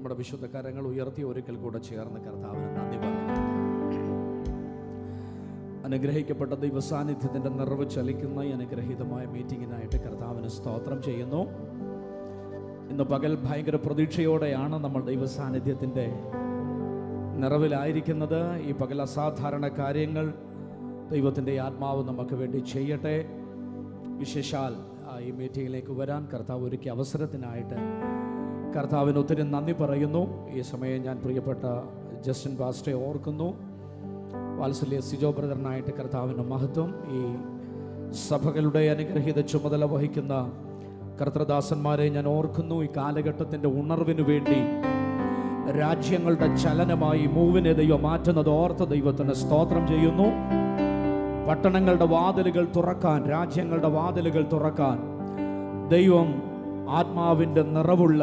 നമ്മുടെ വിശുദ്ധ കരങ്ങൾ ഉയർത്തി ഒരിക്കൽ കൂടെ ചേർന്ന് കർത്താവിന് നന്ദി പറഞ്ഞു. അനുഗ്രഹിക്കപ്പെട്ട ദൈവസാന്നിധ്യത്തിൻ്റെ നിറവ് ചലിക്കുന്ന ഈ അനുഗ്രഹീതമായ മീറ്റിങ്ങിനായിട്ട് കർത്താവിന് സ്തോത്രം ചെയ്യുന്നു. ഇന്ന് പകൽ ഭയങ്കര പ്രതീക്ഷയോടെയാണ് നമ്മൾ ദൈവസാന്നിധ്യത്തിൻ്റെ നിറവിലായിരിക്കുന്നത്. ഈ പകൽ അസാധാരണ കാര്യങ്ങൾ ദൈവത്തിൻ്റെ ആത്മാവ് നമുക്ക് വേണ്ടി ചെയ്യട്ടെ. വിശേഷാൽ ഈ മീറ്റിങ്ങിലേക്ക് വരാൻ കർത്താവ് ഒരുക്കിയ അവസരത്തിനായിട്ട് കർത്താവിന് ഒത്തിരി നന്ദി പറയുന്നു. ഈ സമയം ഞാൻ പ്രിയപ്പെട്ട ജസ്റ്റിൻ പാസ്റ്ററെ ഓർക്കുന്നു. വാത്സല്യ സിജോ ബ്രദറിനായിട്ട് കർത്താവിൻ്റെ മഹത്വം. ഈ സഭകളുടെ അനുഗ്രഹീത ചുമതല വഹിക്കുന്ന കർത്തൃദാസന്മാരെ ഞാൻ ഓർക്കുന്നു. ഈ കാലഘട്ടത്തിൻ്റെ ഉണർവിനു വേണ്ടി രാജ്യങ്ങളുടെ ചലനമായി മൂവിനെ ദൈവം മാറ്റുന്നത് ഓർത്ത് ദൈവത്തിന് സ്തോത്രം ചെയ്യുന്നു. പട്ടണങ്ങളുടെ വാതിലുകൾ തുറക്കാൻ, രാജ്യങ്ങളുടെ വാതിലുകൾ തുറക്കാൻ ദൈവം ആത്മാവിൻ്റെ നിറവുള്ള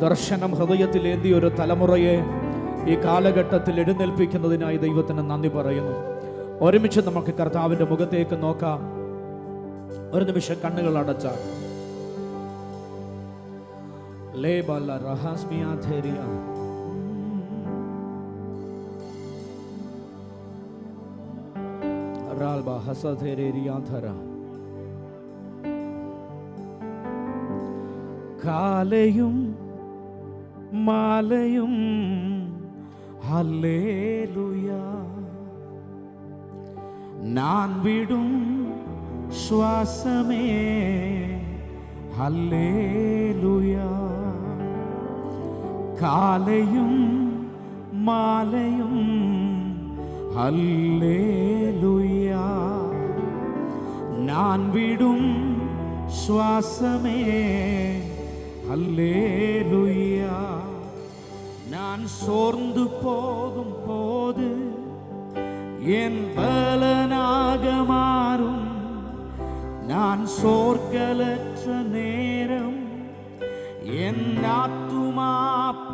ദർശനം ഹൃദയത്തിലേന്തിയ ഒരു തലമുറയെ ഈ കാലഘട്ടത്തിൽ എഴുന്നേൽപ്പിക്കുന്നതിനായി ദൈവത്തിന് നന്ദി പറയുന്നു. ഒരുമിച്ച് നമുക്ക് കർത്താവിൻ്റെ മുഖത്തേക്ക് നോക്കാം. ഒരു നിമിഷം കണ്ണുകൾ അടച്ചാൽ കാലയും മാലയും ഹല്ലേലൂയാ, நான் விடும் சுவாசமே ஹல்லேலூயா. காலையும் மாலையும் ஹல்லேலூயா, நான் விடும் சுவாசமே ஹல்லேலூயா. நான் சோர்ந்து போகும் போது என் பலனாக மாறும், நான் சோர்க்கலற்ற நேரம் என் ஆத்துமா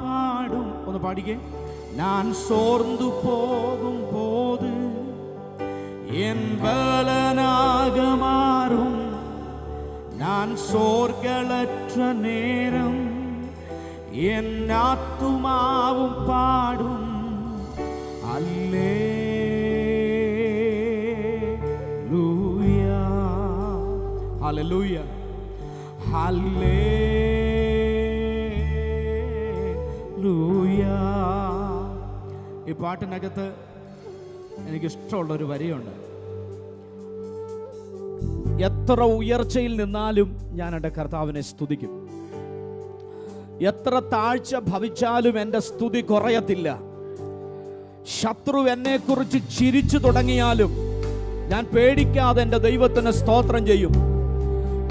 பாடும். ഒന്ന് പാടിക്കേ. நான் சோர்ந்து போகும் போது என் பலனாக மாறும், நான் சோர்க்கலற்ற நேரம் என் ஆத்துமாவும் பாடும். அல்லேலூயா, ഹല്ലേലൂയ, ഹല്ലേലൂയ. ഈ പാട്ടിനകത്ത് എനിക്കിഷ്ടമുള്ളൊരു വരിയുണ്ട്. എത്ര ഉയർച്ചയിൽ നിന്നാലും ഞാൻ എൻ്റെ കർത്താവിനെ സ്തുതിക്കും, എത്ര താഴ്ച ഭവിച്ചാലും എൻ്റെ സ്തുതി കുറയത്തില്ല. ശത്രു എന്നെക്കുറിച്ച് ചിരിച്ചു തുടങ്ങിയാലും ഞാൻ പേടിക്കാതെ എൻ്റെ ദൈവത്തിന് സ്തോത്രം ചെയ്യും.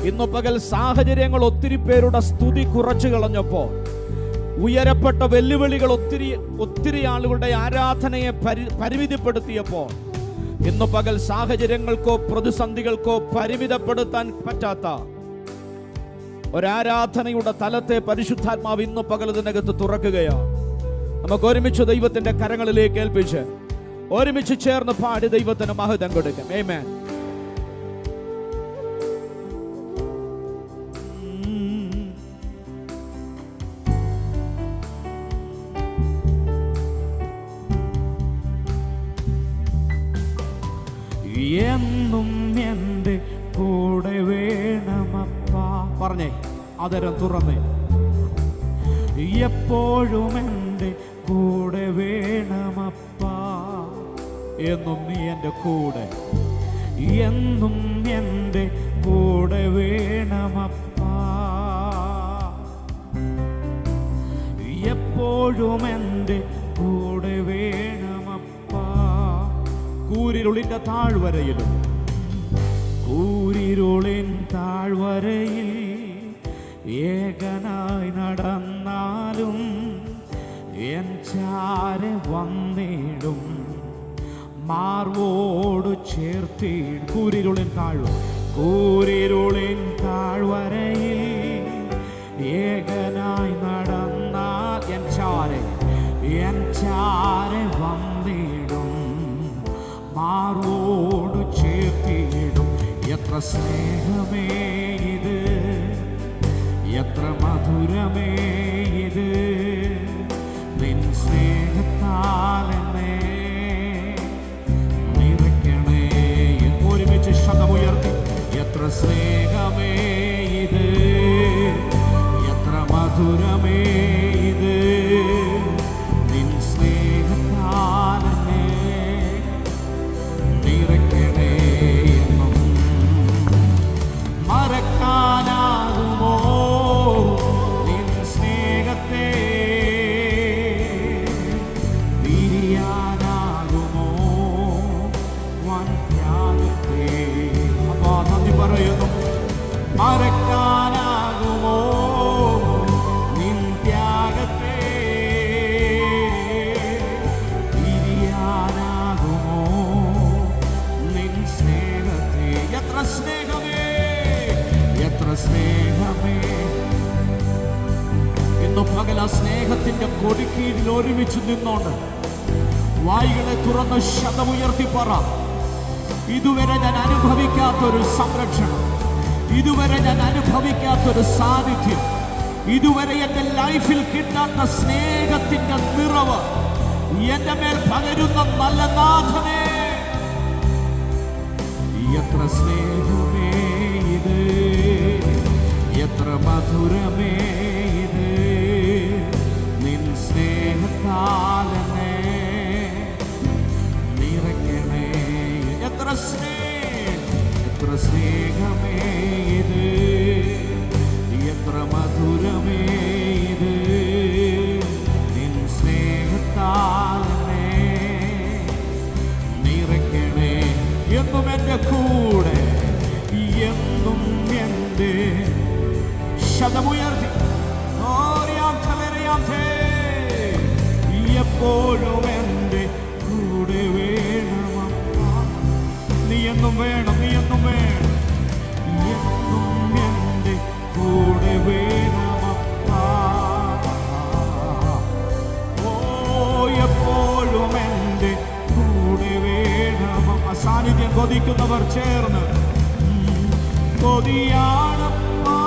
ഇന്നു പകൽ സാഹചര്യങ്ങൾ ഒത്തിരി പേരുടെ സ്തുതി കുറച്ചു കളഞ്ഞപ്പോൾ, ഉയരപ്പെട്ട വെല്ലുവിളികൾ ഒത്തിരി ആളുകളുടെ ആരാധനയെ പരിമിതപ്പെടുത്തിയപ്പോൾ, ഇന്നു പകൽ സാഹചര്യങ്ങൾക്കോ പ്രതിസന്ധികൾക്കോ പരിമിതപ്പെടുത്താൻ പറ്റാത്ത ഒരാരാധനയുടെ തലത്തെ പരിശുദ്ധാത്മാവ് ഇന്നു പകൽ ഇതിനകത്ത് തുറക്കുകയാണ്. നമുക്ക് ഒരുമിച്ച് ദൈവത്തിന്റെ കരങ്ങളിലേക്ക് ഏൽപ്പിച്ച് ഒരുമിച്ച് ചേർന്ന് പാടി ദൈവത്തിന് മഹത്വം കൊടുക്കാം. ആമേൻ. എന്നും എൻ്റെ കൂടെ വേണമപ്പാ. പറഞ്ഞേ, അതരം തുറന്നേ. എപ്പോഴും എൻ്റെ കൂടെ വേണമപ്പാ, എന്നും നീ എൻ്റെ കൂടെ, എന്നും എൻ്റെ കൂടെ വേണമപ്പാ, എപ്പോഴും എൻ്റെ കൂടെ വേണമപ്പാ. കൂരിരുളിൻ്റെ താഴ്വരയിലും, കൂരിരുളിൻ താഴ്വരയിൽ ഏകനായി നടന്നാലും എൻ ചാരെ വന്നിടും, മാർവോട് ചേർത്തിടും. കൂരിരുളിൻ താഴ്വരയിൽ ഏകനായി നടന്നാൽ എൻ ചാരെ വന്നിടും, മാർവോട് ചേർത്തിടും. എത്ര സ്നേഹമേ ഇത്, എത്ര മധുരമേ ഇത്, സ്നേഹമേ ഇത്, എത്ര മധുരമേ ഇത്, നിൻ സ്നേഹത്താലെന്നെ നിറയ്ക്കണേ എന്നും. മറക്കാനാകുമോ നിൻ സ്നേഹത്തെ, പിരിയാനാകുമോ വൻ ത്യാഗത്തെ. അപ്പാ നന്ദി പറയുന്നു. മറക്കാനാകുമോ നിൻ ത്യാഗത്തെ, പിരിയാനാകുമോ നിൻ സ്നേഹത്തെ. എത്ര സ്നേഹമേ, എത്ര സ്നേഹമേ. ഇന്നു പകൽ ആ സ്നേഹത്തിന്റെ കൊടിക്കീഴിൽ ഒരുമിച്ച് നിന്നോണ്ട് വായികളെ തുറന്ന് ശബ്ദമുയർത്തി പറ, ഇതുവരെ ഞാൻ അനുഭവിക്കാത്തൊരു സംരക്ഷണം, ഇതുവരെ ഞാൻ അനുഭവിക്കാത്തൊരു സാന്നിധ്യം, ഇതുവരെ എൻ്റെ ലൈഫിൽ കിട്ടാത്ത സ്നേഹത്തിന്റെ നിറവ് എൻ്റെ മേൽ പകരുന്ന നല്ല നാഥനേ. എത്ര സ്നേഹമേ ഇത്, എത്ര മധുരമേ ഇത്, നിൻ സ്നേഹത്താലെന്നെ നിറയ്ക്കണേ. എത്ര സ്നേഹമേ ഇത്, എത്ര മധുരമേ ഇത്, നിൻ സ്നേഹത്താലെന്നെ നിറയ്ക്കണേ. എന്നും എൻ്റെ കൂടെ, എന്നും എൻ്റെ ശബ്ദമുയർത്തി എപ്പോഴും എൻ്റെ കൂടെ വേണമപ്പ. നീ എന്നും വേണം, നീ എന്നും വേണം, എന്നും എൻ്റെ കൂടെ വേണമപ്പ. ഓ എപ്പോഴും എൻ്റെ കൂടെ വേണം. ആ സാന്നിധ്യം കൊതിക്കുന്നവർ ചേർന്ന് കൊതിയാണപ്പാ,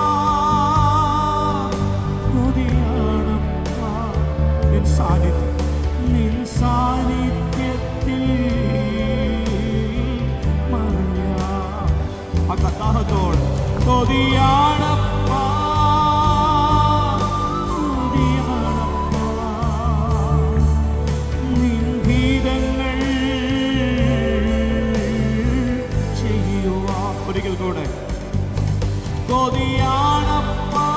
കൊതിയാണപ്പാ നിൻ സാന്നിധ്യം, നിൻ സാന്നിധ്യത്തിൽ മറിയാം. ആ കഥാഹത്തോട് കൊതിയാണപ്പാ, കൊതിയാണപ്പാ നിൻ ഗീതങ്ങൾ ചെയ്യുവാ. ഒരിക്കൽ കൂടെ കൊതിയാണപ്പാ,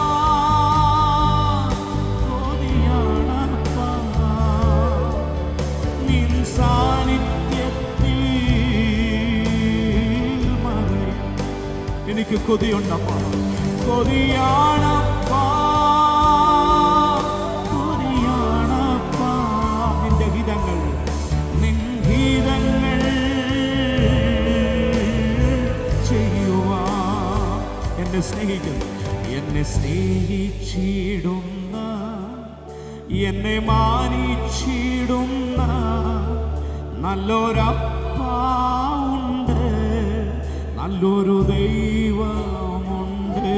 കൊതിയാണപ്പാ നിൻ സാന്നിധ്യത്തിൽ മറയും. എനിക്ക് കൊതിയുണ്ടപ്പാ, കൊതിയാണപ്പാ, കൊതിയാണപ്പാ നിന്റെ ഗീതങ്ങൾ, നിൻ ഗീതങ്ങൾ ചെയ്യുവാ. എന്നെ സ്നേഹിക്കുന്നു, എന്നെ സ്നേഹിച്ചിടുന്ന, എന്നെ മാനിച്ചിടുന്ന നല്ലൊരപ്പാ ഉണ്ട്, നല്ലൊരു ദൈവമുണ്ട്.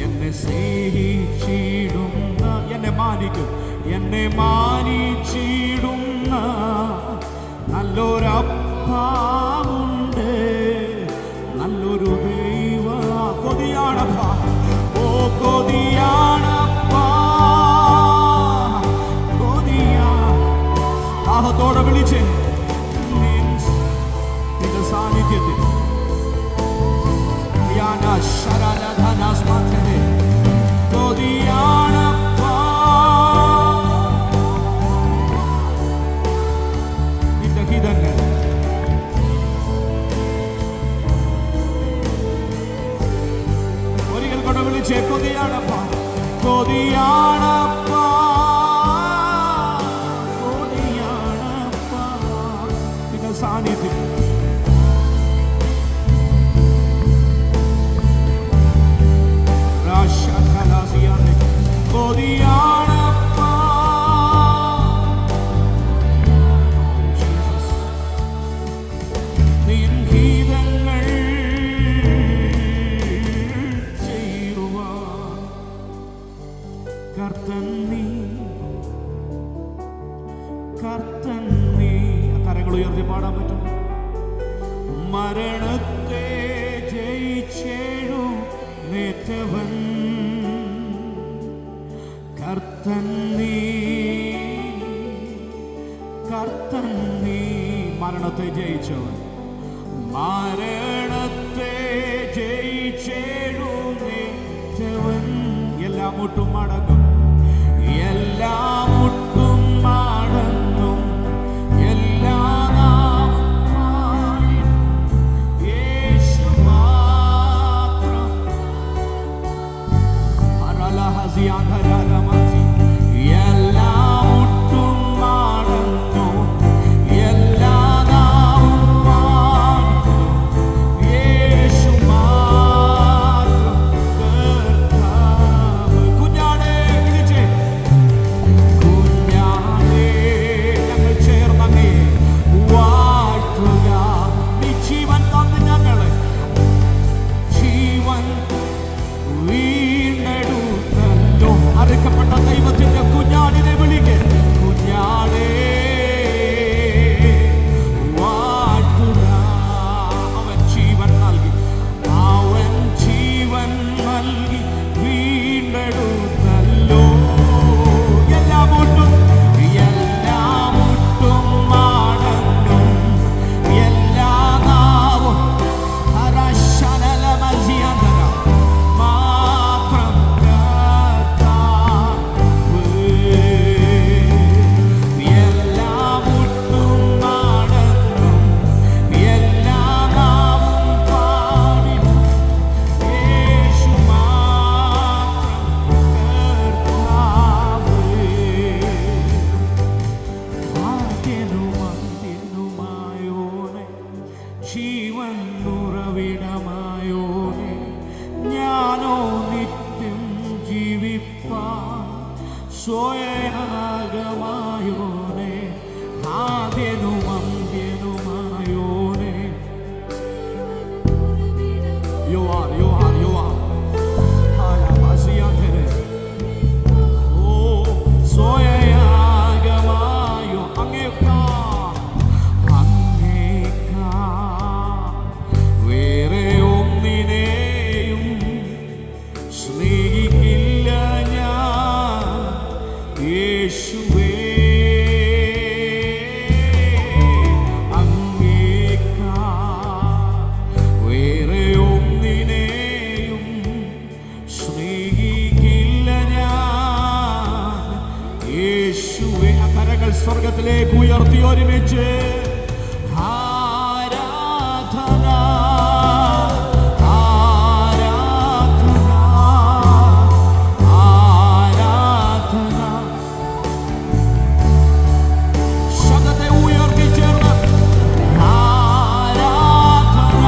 എന്നെ സ്നേഹിച്ചിടുന്ന, എന്നെ മാനിക്കും, എന്നെ മാനിച്ചിടുന്ന നല്ലൊരപ്പാ ഉണ്ട്, നല്ലൊരു ദൈവ. കൊതിയാണപ്പാ, ഓ കൊതിയാണപ്പാ, കൊതിയാ. ദാഹത്തോടെ വിളിച്ച് നിന്റെ സാന്നിധ്യത്തിൽ കൊതിയാണപ്പാ നിന്റെ ഗീതങ്ങൾ. ഒരിക്കൽ കൊണ്ട് വിളിച്ചേ കൊതിയാണപ്പാ, കൊതിയാണപ്പാ, കൊതിയാണപ്പാ നിന്റെ സാന്നിധ്യം. കൊതിയാണപ്പാ നിൻ ഗീതങ്ങൾ ചെയ്യുവാൻ. കർത്തൻ നീ, കർത്തൻ നീ. കരങ്ങൾ ഉയർത്തി പാടാൻ പറ്റും. മരണത്തെ ജയിച്ചേ കർത്തൻ നീ, കർത്തൻ നീ. മരണത്തെ ജയിച്ചവൻ, മരണത്തെ ജയിച്ചെഴുന്നേറ്റവൻ. എല്ലാം മുട്ടും മടങ്ങും, എല്ലാം മുട്ടും മടങ്ങും, എല്ലാം യേശു മാത്രം. എല്ലാം മുട്ടും മടങ്ങും, എല്ലാം യേശു മാത്രം കർത്താവ്. കുഞ്ഞാടേ വിളിച്ചേ, കുഞ്ഞാടേ ഞങ്ങൾ ചേർന്നങ്ങേ വാഴ്ത്തുക. നീ ജീവൻ തന്ന് ഞങ്ങളെ ജീവൻ വീണ്ടെടുത്തല്ലോ. അറുക്കപ്പെട്ട ദൈവത്തിന്റെ കുഞ്ഞാടിനെ വിളിക്ക്. കുഞ്ഞാടേ വാഴ്ത്തുക. അവൻ ജീവൻ നൽകി, അവൻ ജീവൻ നൽകി വീണ്ടെടുത്തല്ലോ. എല്ലാം മുട്ടും, എല്ലാം മുട്ടും മടങ്ങും, എല്ലാ നാവും ഹരശനലമസിയന്തര മാത്രം കർത്താവ്. എല്ലാം മുട്ടും മടങ്ങും, എല്ലാ നാവും പാടി യേശു മാത്രം കർത്താവ്. ഭാഗ്യനും അന്ത്യനുമായോനെ, ജീവൻ ഉറവിടമായോനെ, ഞാനോ നിത്യം ജീവിപ്പാൻ സ്വയമായോനെ. ആദ്യനും അന്ത്യനുമായോനെ, you are. സ്വയയാഗമായോ അങ്ങേക്കാ വേറെ ഒന്നിനെയും സ്നേഹിക്കില്ല ഞാൻ യേശുവേ. അങ്ങേക്കാ വേറെ ഒന്നിനെയും സ്നേഹിക്കില്ല ഞാൻ യേശുവേ. ആ കരങ്ങൾ സ്വർഗത്തിലേക്ക് ഉയർത്തി ഒരുമിച്ച് ആരാധന, ആരാധന, ആരാധന. ശബ്ദത്തെ ഉയർത്തി ചേർന്ന് ആരാധന,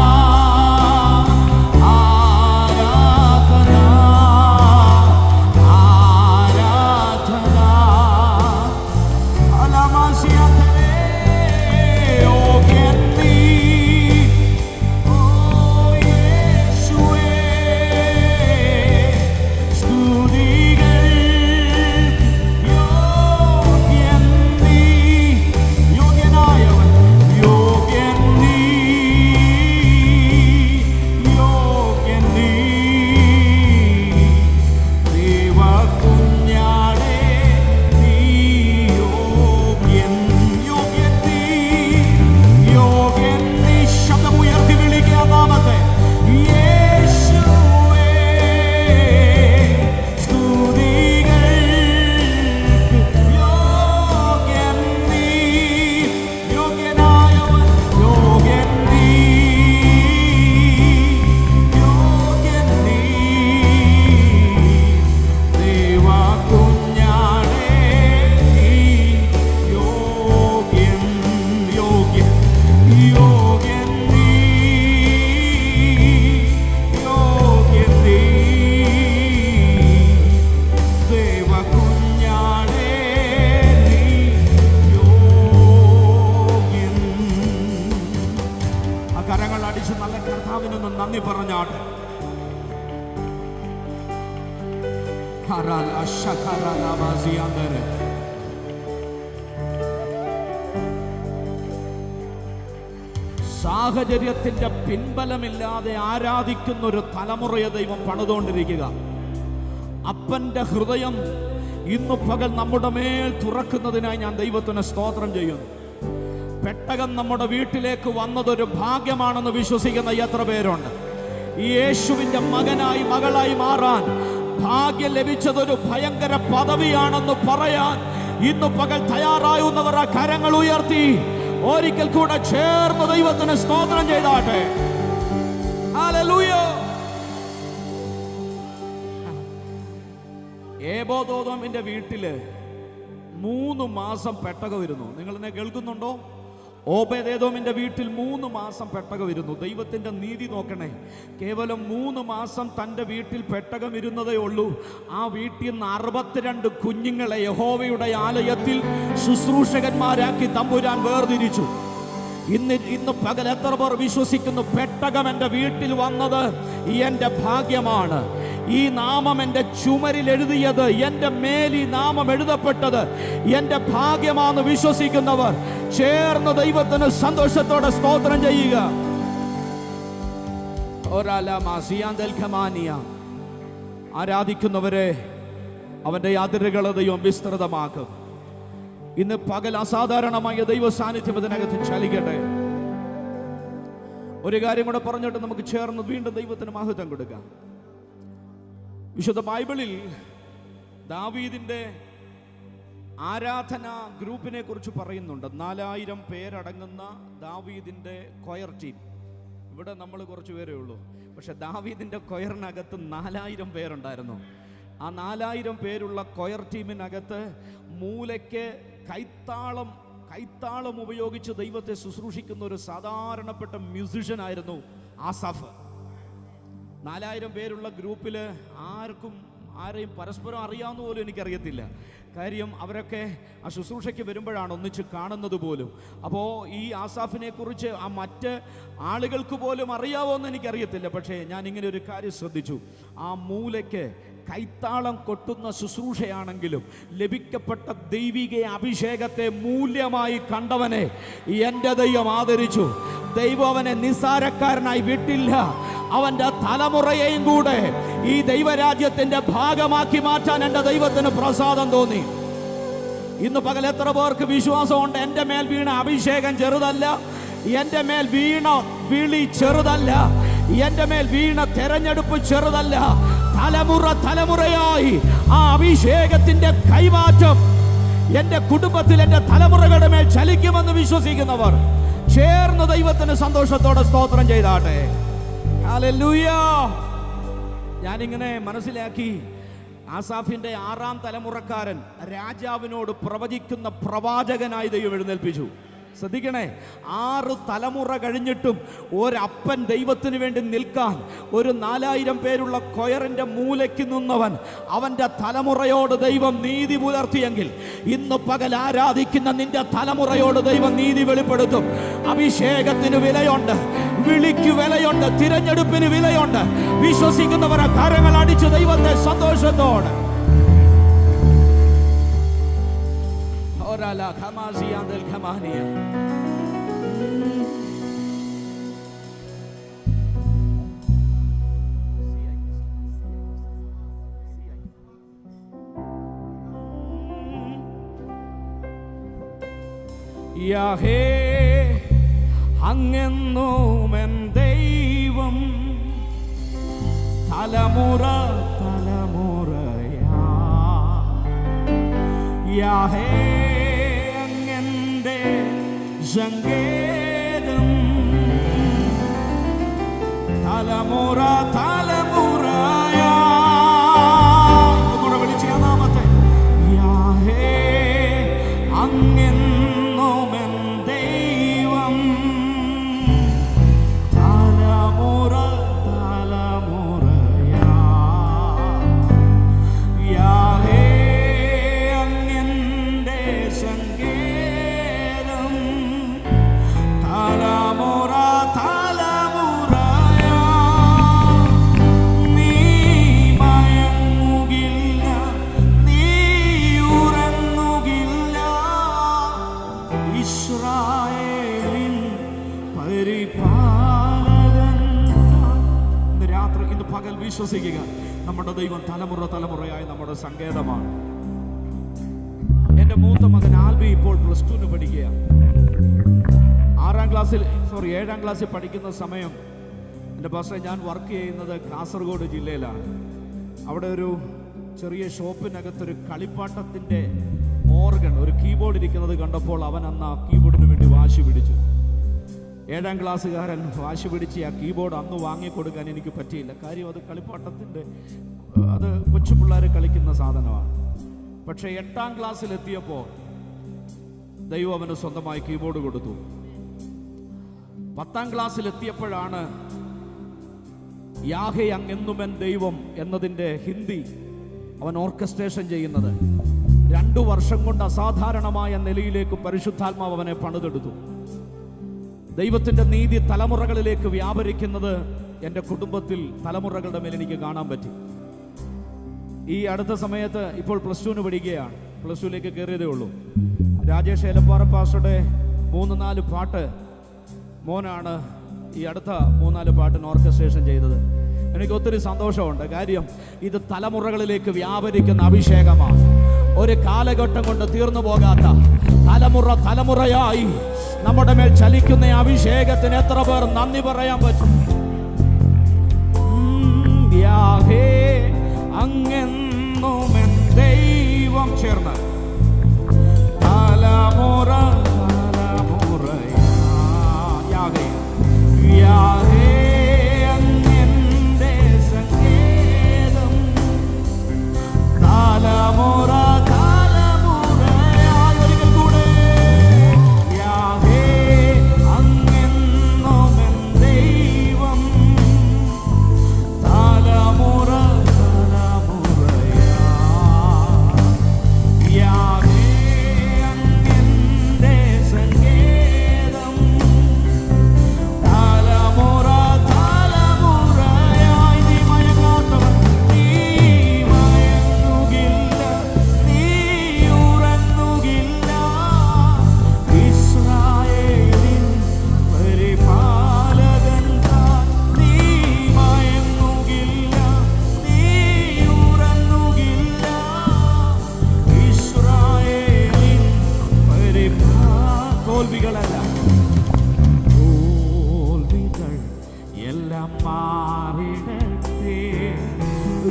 ആരാധന, ആരാധന. അലമാസിയതേ യോഗ്യൻ നീ, ഓ യേശുവേ. സ്തുതികൾ യോഗ്യൻ നീ, യോഗ്യനായവൻ യോഗ്യൻ നീ, യോഗ്യൻ നീ. ദൈവകുഞ്ഞാടേ നീ യോഗ്യൻ, യോഗ്യൻ നീ, യോഗ്യൻ നീ. ശബ്ദമുയർത്തി വിളിക്കുക നാമത്തെ യേശുവേ. സ്തുതികൾക്ക് യോഗ്യൻ നീ, യോഗ്യനായവൻ യോഗ്യൻ നീ, യോഗ്യൻ നീ. ദൈവകുഞ്ഞാടേ നീ യോഗ്യൻ, യോഗ്യൻ, യോഗ്യൻ നീ, യോഗ്യൻ നീ. ദൈവകുഞ്ഞാടേ നീ യോഗ്യൻ. ആ കരങ്ങൾ അടിച്ച് നല്ല കർത്താവിനൊന്ന് നന്ദി പറഞ്ഞാട്ടെ. ഹറാൽ അശഖറലമാസിയന്തര. സാഹചര്യത്തിന്റെ പിൻബലമില്ലാതെ ആരാധിക്കുന്ന ഒരു തലമുറയെ ദൈവം പണിതുകൊണ്ടിരിക്കുക. അപ്പന്റെ ഹൃദയം ഇന്നു പകൽ നമ്മുടെ മേൽ തുറക്കുന്നതിനായി ഞാൻ ദൈവത്തിന് സ്തോത്രം ചെയ്യുന്നു. പെട്ടകം നമ്മുടെ വീട്ടിലേക്ക് വന്നതൊരു ഭാഗ്യമാണെന്ന് വിശ്വസിക്കുന്ന എത്ര പേരുണ്ട്? ഈ യേശുവിന്റെ മകനായി മകളായി മാറാൻ ഭാഗ്യം ലഭിച്ചതൊരു ഭയങ്കര പദവിയാണെന്ന് പറയാൻ ഇന്നു പകൽ തയ്യാറാവുന്നവർ ആ കരങ്ങൾ ഉയർത്തി ഒരിക്കൽ കൂടെ ചേർന്ന് ദൈവത്തിന് സ്തോത്രം ചെയ്താട്ടെ. ഹല്ലേലൂയ. ഏബോദോദോമിന്റെ വീട്ടില് 3 മാസം പെട്ടകം ഇരുന്നു. നിങ്ങൾ എന്നെ കേൾക്കുന്നുണ്ടോ? ഓബേദേദോമിന്റെ വീട്ടിൽ 3 മാസം പെട്ടകം ഇരുന്നു. ദൈവത്തിന്റെ നീതി നോക്കണേ. കേവലം 3 മാസം തൻ്റെ വീട്ടിൽ പെട്ടകം ഇരുന്നതേ ഉള്ളൂ. ആ വീട്ടിൽ നിന്ന് 62 കുഞ്ഞുങ്ങളെ യഹോവയുടെ ആലയത്തിൽ ശുശ്രൂഷകന്മാരാക്കി തമ്പുരാൻ വേർതിരിച്ചു. ഇന്ന് പകൽ എത്ര പേർ വിശ്വസിക്കുന്നു പെട്ടകം എൻ്റെ വീട്ടിൽ വന്നത് എൻ്റെ ഭാഗ്യമാണ്? ഈ നാമം എൻ്റെ ചുമരിൽ എഴുതിയത്, എൻ്റെ മേൽ ഈ നാമം എഴുതപ്പെട്ടത് എൻ്റെ ഭാഗ്യമാണെന്ന് വിശ്വസിക്കുന്നവർ ചേർന്ന് ദൈവത്തിന് സന്തോഷത്തോടെ സ്തോത്രം ചെയ്യുക. ആരാധിക്കുന്നവരെ അവൻ്റെ അതിരുകളെ ദൈവം വിസ്തൃതമാക്കും. ഇന്ന് പകൽ അസാധാരണമായ ദൈവ സാന്നിധ്യം ഇതിനകത്ത് ചലിക്കട്ടെ. ഒരു കാര്യം കൂടെ പറഞ്ഞിട്ട് നമുക്ക് ചേർന്ന് വീണ്ടും ദൈവത്തിന് മഹത്വം കൊടുക്കാം. വിശുദ്ധ ബൈബിളിൽ ദാവീദിന്റെ ആരാധന ഗ്രൂപ്പിനെ കുറിച്ച് പറയുന്നുണ്ട്. 4000 പേരടങ്ങുന്ന ദാവീദിന്റെ കൊയർ ടീം. ഇവിടെ നമ്മൾ കുറച്ച് പേരേ ഉള്ളൂ, പക്ഷെ ദാവീദിന്റെ കൊയറിനകത്ത് 4000 പേരുണ്ടായിരുന്നു. ആ 4000 പേരുള്ള കൊയർ ടീമിനകത്ത് മൂലയ്ക്ക് കൈത്താളം ഉപയോഗിച്ച് ദൈവത്തെ ശുശ്രൂഷിക്കുന്ന ഒരു സാധാരണപ്പെട്ട മ്യൂസിഷ്യൻ ആയിരുന്നു ആസാഫ്. 4000 പേരുള്ള ഗ്രൂപ്പിൽ ആരെയും പരസ്പരം അറിയാവുന്ന പോലും എനിക്കറിയത്തില്ല. കാര്യം അവരൊക്കെ ആ ശുശ്രൂഷയ്ക്ക് വരുമ്പോഴാണ് ഒന്നിച്ച് കാണുന്നത് പോലും. അപ്പോൾ ഈ ആസാഫിനെ കുറിച്ച് ആ മറ്റ് ആളുകൾക്ക് പോലും അറിയാവോ എന്ന് എനിക്കറിയത്തില്ല. പക്ഷേ ഞാൻ ഇങ്ങനെ ഒരു കാര്യം ശ്രദ്ധിച്ചു. ആ മൂലയ്ക്ക് കൈത്താളം കൊട്ടുന്ന ശുശ്രൂഷയാണെങ്കിലും ലഭിക്കപ്പെട്ട ദൈവിക അഭിഷേകത്തെ മൂല്യമായി കണ്ടവനെ എൻ്റെ ദൈവം ആദരിച്ചു. ദൈവം അവനെ നിസ്സാരക്കാരനായി വിട്ടില്ല. അവന്റെ തലമുറയെയും കൂടെ ഈ ദൈവരാജ്യത്തിന്റെ ഭാഗമാക്കി മാറ്റാൻ എൻ്റെ ദൈവത്തിന് പ്രസാദം തോന്നി. ഇന്ന് പകൽ എത്ര പേർക്ക് വിശ്വാസമുണ്ട്? എൻ്റെ മേൽ വീണ അഭിഷേകം ചെറുതല്ല, എൻ്റെ മേൽ വീണ വിളി ചെറുതല്ല, എൻ്റെ മേൽ വീണ തെരഞ്ഞെടുപ്പ് ചെറുതല്ല. തലമുറയായി ആ അഭിഷേകത്തിന്റെ കൈമാറ്റം എൻ്റെ കുടുംബത്തിൽ എൻ്റെ തലമുറകളുടെ മേൽ ചലിക്കുമെന്ന് വിശ്വസിക്കുന്നവർ ചേർന്ന് ദൈവത്തിന് സന്തോഷത്തോടെ സ്തോത്രം ചെയ്താട്ടെ. ഹല്ലേലൂയ. ഞാനിങ്ങനെ മനസ്സിലാക്കി, ആസാഫിന്റെ 6ാം തലമുറക്കാരൻ രാജാവിനോട് പ്രവചിക്കുന്ന പ്രവാചകനായി ദൈവം എഴുന്നേൽപ്പിച്ചു. ശ്രദ്ധിക്കണേ, 6 തലമുറ കഴിഞ്ഞിട്ടും ഒരപ്പൻ ദൈവത്തിന് വേണ്ടി നിൽക്കാൻ ഒരു 4000 പേരുള്ള കൊയറിന്റെ മൂലയ്ക്ക് നിന്നവൻ അവന്റെ തലമുറയോട് ദൈവം നീതി പുലർത്തിയെങ്കിൽ ഇന്ന് പകൽ ആരാധിക്കുന്ന നിന്റെ തലമുറയോട് ദൈവം നീതി വെളിപ്പെടുത്തും. അഭിഷേകത്തിന് വിലയുണ്ട്, വിളിക്ക് വിലയുണ്ട്, തിരഞ്ഞെടുപ്പിന് വിലയുണ്ട്. വിശ്വസിക്കുന്നവരെ കരങ്ങൾ അടിച്ച് ദൈവത്തെ സന്തോഷത്തോടെ യാഹേ അങ്ങെന്നുമെൻ ദൈവം തലമുറ തലമുറയാ. യാഹേ അങ്ങെന്റെ സങ്കേതം തലമുറ തലമുറയാ. കൂടെ വിളിച്ച നാമത്തെ യാഹേ അങ്ങെന്നുമെൻ ദൈവം തലമുറ തലമുറയാ. യാഹേ അങ്ങെന്റെ സങ്കേതം തലമുറ തലമുറയാ. നീ മയങ്ങുകില്ല, നീ ഉറങ്ങുകില്ല. ഇസ്രായേലിൻ പരിപാലകൻ. ഇന്ന് രാത്രി, ഇന്ന് പകൽ വിശ്വസിക്കുക, നമ്മുടെ ദൈവം തലമുറ തലമുറയായി നമ്മുടെ സങ്കേതമാണ്. എൻ്റെ മൂത്ത മകൻ ആൽബി ഇപ്പോൾ +2 പഠിക്കുകയാണ്. 7ാം ക്ലാസ്സിൽ പഠിക്കുന്ന സമയം എൻ്റെ പാസ്റ്റർ, ഞാൻ വർക്ക് ചെയ്യുന്നത് കാസർഗോഡ് ജില്ലയിലാണ്. അവിടെ ഒരു ചെറിയ ഷോപ്പിനകത്തൊരു കളിപ്പാട്ടത്തിൻ്റെ ഓർഗൺ, ഒരു കീബോർഡ് ഇരിക്കുന്നത് കണ്ടപ്പോൾ അവൻ അന്ന് ആ കീബോർഡിന് വേണ്ടി വാശി പിടിച്ചു. 7ാം ക്ലാസ്സുകാരൻ വാശി പിടിച്ച് ആ കീബോർഡ് അന്ന് വാങ്ങിക്കൊടുക്കാൻ എനിക്ക് പറ്റിയില്ല. കാര്യം അത് കളിപ്പാട്ടത്തിൻ്റെ, അത് കൊച്ചു പിള്ളേർ കളിക്കുന്ന സാധനമാണ്. പക്ഷേ 8ാം ക്ലാസ്സിലെത്തിയപ്പോൾ ദൈവം അവന് സ്വന്തമായി കീബോർഡ് കൊടുത്തു. 10ാം ക്ലാസ്സിലെത്തിയപ്പോഴാണ് യാഹേ അങ്ങെന്നുമെൻ ദൈവം എന്നതിൻ്റെ ഹിന്ദി അവൻ ഓർക്കസ്ട്രേഷൻ ചെയ്യുന്നത്. 2 വർഷം കൊണ്ട് അസാധാരണമായ നിലയിലേക്ക് പരിശുദ്ധാത്മാവ് അവനെ പണിതെടുത്തു. ദൈവത്തിൻ്റെ നീതി തലമുറകളിലേക്ക് വ്യാപരിക്കുന്നത് എൻ്റെ കുടുംബത്തിൽ തലമുറകളുടെ മേൽ എനിക്ക് കാണാൻ പറ്റി. ഈ അടുത്ത സമയത്ത് ഇപ്പോൾ +2 പഠിക്കുകയാണ്. +2ലേക്ക് കയറിയതേ ഉള്ളൂ. രാജേഷ് ഏലപ്പാറ പാസ്റ്ററുടെ 3-4 പാട്ട് മോനാണ് ഈ അടുത്ത 3-4 പാട്ടിന് ഓർക്കസ്ട്രേഷൻ ചെയ്തത്. എനിക്ക് ഒത്തിരി സന്തോഷമുണ്ട്. കാര്യം ഇത് തലമുറകളിലേക്ക് വ്യാപരിക്കുന്ന അഭിഷേകമാണ്. ഒരു കാലഘട്ടം കൊണ്ട് തീർന്നു പോകാത്ത, തലമുറയായി നമ്മുടെ മേൽ ചലിക്കുന്ന അഭിഷേകത്തിന് എത്ര പേർ നന്ദി പറയാൻ പറ്റും? യാഹേ അങ്ങെന്നുമെൻ ദൈവം ചേർന്ന് തലമുറ യാഹേ യാഹേ അങ്ങെന്റെ സങ്കേതം തലമുറ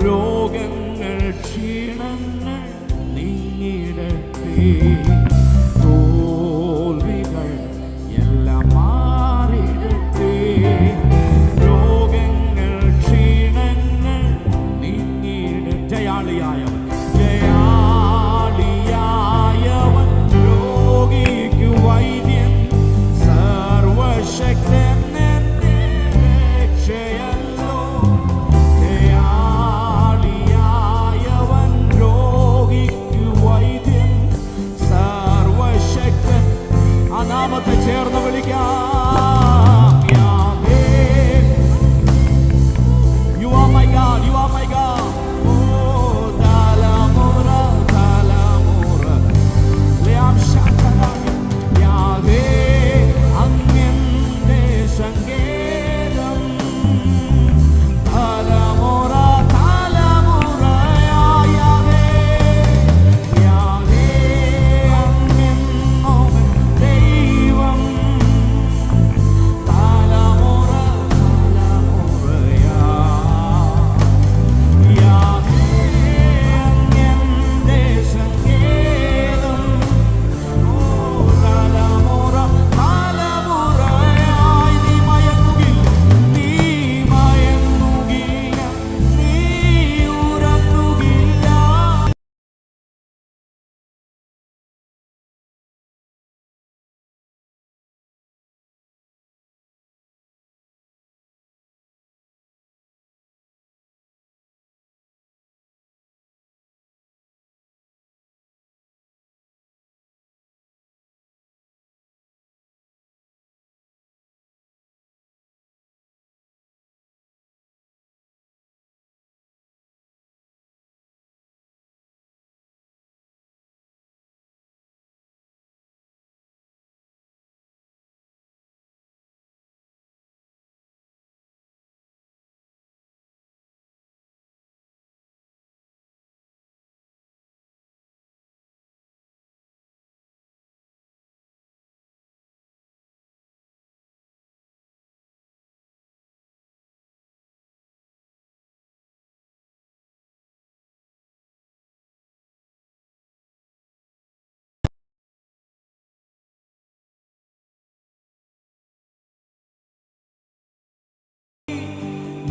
രോഗങ്ങൾ ക്ഷീണങ്ങൾ നീങ്ങിടട്ടെ. തോൽവികൾ എല്ലാം മാറിടട്ടെ. രോഗങ്ങൾ ക്ഷീണങ്ങൾ നീങ്ങിടട്ടെ. ജയാളിയായവൻ രോഗിക്ക് വൈദ്യൻ സർവശക്തൻ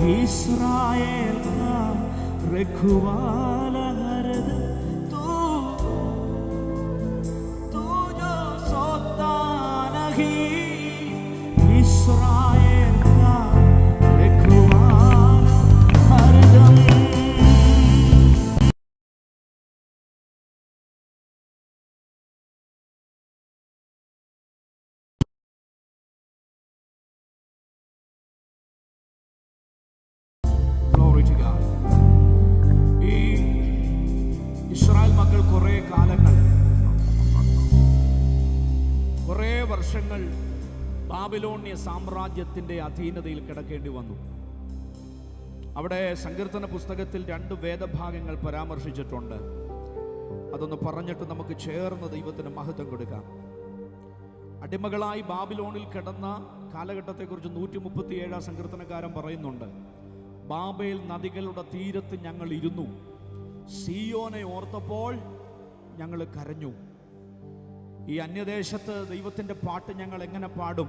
इस्राएल का रखवाला हरदम तू जो सोता नहीं, इस्राएल का रखवाला हरदम। ഈ ഇസ്രായേൽ മക്കൾ കുറെ കാലങ്ങൾ, കുറെ വർഷങ്ങൾ ബാബിലോണ്യ സാമ്രാജ്യത്തിന്റെ അധീനതയിൽ കിടക്കേണ്ടി വന്നു. അവിടെ സങ്കീർത്തന പുസ്തകത്തിൽ 2 വേദഭാഗങ്ങൾ പരാമർശിച്ചിട്ടുണ്ട്. അതൊന്ന് പറഞ്ഞിട്ട് നമുക്ക് ചേർന്ന് ദൈവത്തിന് മഹത്വം കൊടുക്കാം. അടിമകളായി ബാബിലോണിൽ കിടന്ന കാലഘട്ടത്തെക്കുറിച്ച് 137 സങ്കീർത്തനക്കാരൻ പറയുന്നുണ്ട്. ബാബേൽ നദികളുടെ തീരത്ത് ഞങ്ങൾ ഇരുന്നു, സിയോനെ ഓർത്തപ്പോൾ ഞങ്ങൾ കരഞ്ഞു. ഈ അന്യദേശത്ത് ദൈവത്തിൻ്റെ പാട്ട് ഞങ്ങൾ എങ്ങനെ പാടും?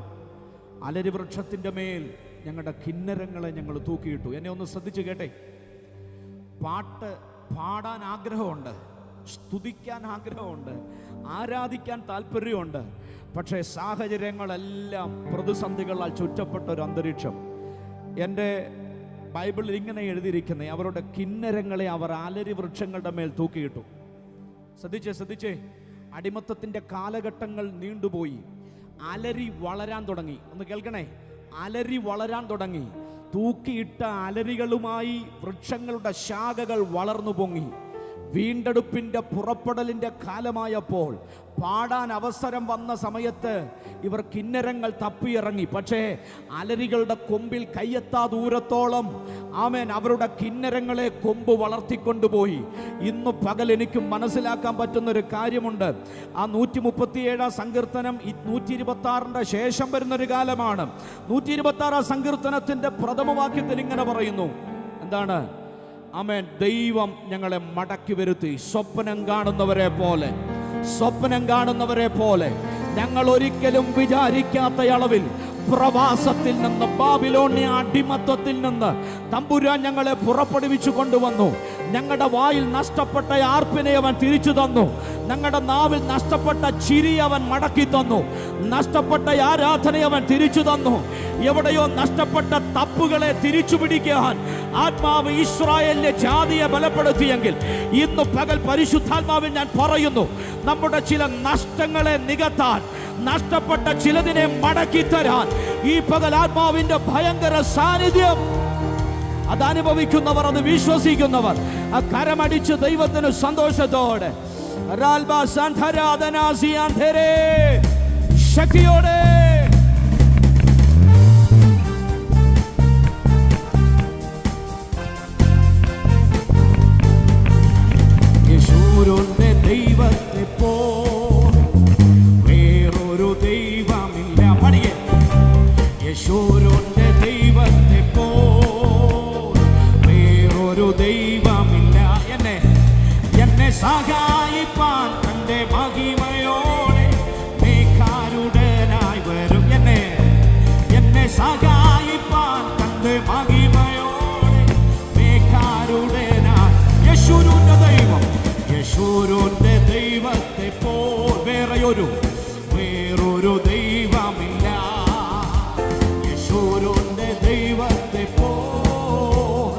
അലരി വൃക്ഷത്തിൻ്റെ മേൽ ഞങ്ങളുടെ കിന്നരങ്ങളെ ഞങ്ങൾ തൂക്കിയിട്ടു. എന്നെ ഒന്ന് ശ്രദ്ധിച്ച് കേട്ടെ. പാട്ട് പാടാൻ ആഗ്രഹമുണ്ട്, സ്തുതിക്കാൻ ആഗ്രഹമുണ്ട്, ആരാധിക്കാൻ താല്പര്യമുണ്ട്. പക്ഷേ സാഹചര്യങ്ങളെല്ലാം പ്രതിസന്ധികളാൽ ചുറ്റപ്പെട്ട ഒരു അന്തരീക്ഷം. എൻ്റെ ബൈബിളിൽ ഇങ്ങനെ എഴുതിയിരിക്കുന്നത്, അവരുടെ കിന്നരങ്ങളെ അവർ അലരി വൃക്ഷങ്ങളുടെ മേൽ തൂക്കിയിട്ടു. ശ്രദ്ധിച്ചേ, അടിമത്തത്തിൻ്റെ കാലഘട്ടങ്ങൾ നീണ്ടുപോയി. അലരി വളരാൻ തുടങ്ങി. ഒന്ന് കേൾക്കണേ, അലരി വളരാൻ തുടങ്ങി. തൂക്കിയിട്ട അലരികളുമായി വൃക്ഷങ്ങളുടെ ശാഖകൾ വളർന്നു പൊങ്ങി. വീണ്ടെടുപ്പിൻ്റെ പുറപ്പെടലിൻ്റെ കാലമായപ്പോൾ, പാടാൻ അവസരം വന്ന സമയത്ത് ഇവർ കിന്നരങ്ങൾ തപ്പിയിറങ്ങി. പക്ഷേ അലരികളുടെ കൊമ്പിൽ കയ്യെത്താ ദൂരത്തോളം ആമേൻ അവരുടെ കിന്നരങ്ങളെ കൊമ്പ് വളർത്തിക്കൊണ്ടുപോയി. ഇന്ന് പകൽ എനിക്ക് മനസ്സിലാക്കാൻ പറ്റുന്നൊരു കാര്യമുണ്ട്. ആ 137 സങ്കീർത്തനം 126 ശേഷം വരുന്നൊരു കാലമാണ്. 126 സങ്കീർത്തനത്തിൻ്റെ പ്രഥമ വാക്യത്തിൽ ഇങ്ങനെ പറയുന്നു. എന്താണ്? ആമേൻ, ദൈവം ഞങ്ങളെ മടക്കി വരുത്തി. സ്വപ്നം കാണുന്നവരെ പോലെ ഞങ്ങൾ ഒരിക്കലും വിചാരിക്കാത്ത അളവിൽ പ്രവാസത്തിൽ നിന്ന്, ബാബിലോണ്യ അടിമത്തത്തിൽ നിന്ന് തമ്പുരാൻ ഞങ്ങളെ പുറപ്പെടുവിച്ചു കൊണ്ടുവന്നു. ഞങ്ങളുടെ വായിൽ നഷ്ടപ്പെട്ട ആർപ്പിനെ അവൻ തിരിച്ചു തന്നു. ഞങ്ങളുടെ നാവിൽ നഷ്ടപ്പെട്ട ചിരി അവൻ മടക്കി തന്നു. നഷ്ടപ്പെട്ട ആരാധന അവൻ തിരിച്ചു തന്നു. എവിടെയോ നഷ്ടപ്പെട്ട തപ്പുകളെ തിരിച്ചു പിടിക്കാൻ ആത്മാവ് ഇസ്രായേലിലെ ജാതിയെ ബലപ്പെടുത്തിയെങ്കിൽ, ഇന്ന് പകൽ പരിശുദ്ധാത്മാവിൽ ഞാൻ പറയുന്നു, നമ്മുടെ ചില നഷ്ടങ്ങളെ നികത്താൻ, നഷ്ടപ്പെട്ട ചിലതിനെ മടക്കി തരാൻ ഈ പകൽ ആത്മാവിന്റെ ഭയങ്കര സാന്നിധ്യം അതനുഭവിക്കുന്നവർ, അത് വിശ്വസിക്കുന്നവർ ആ കരമടിച്ച് ദൈവത്തിന് സന്തോഷത്തോടെ ശക്തിയോടെ യേശുവിന്റെ ദൈവത്തെ പോ വേറൊരു ദൈവമില്ല. മടിയേ, യേശുവിന്റെ ദൈവത്തെ പോ വേറൊരു ദൈവമില്ല. എന്നെ സഹായിപ്പാൻ തന്റെ മഹിമയോടെ മേഘാരുടനായി വരും. എന്നെ സഹായിപ്പാൻ തന്റെ മഹിമയോടെ മേഘാരുടനായി. യേശുവിന്റെ ദൈവത്തെ പോൽ വേറൊരു ദൈവമില്ല. യേശുവിന്റെ ദൈവത്തെ പോൽ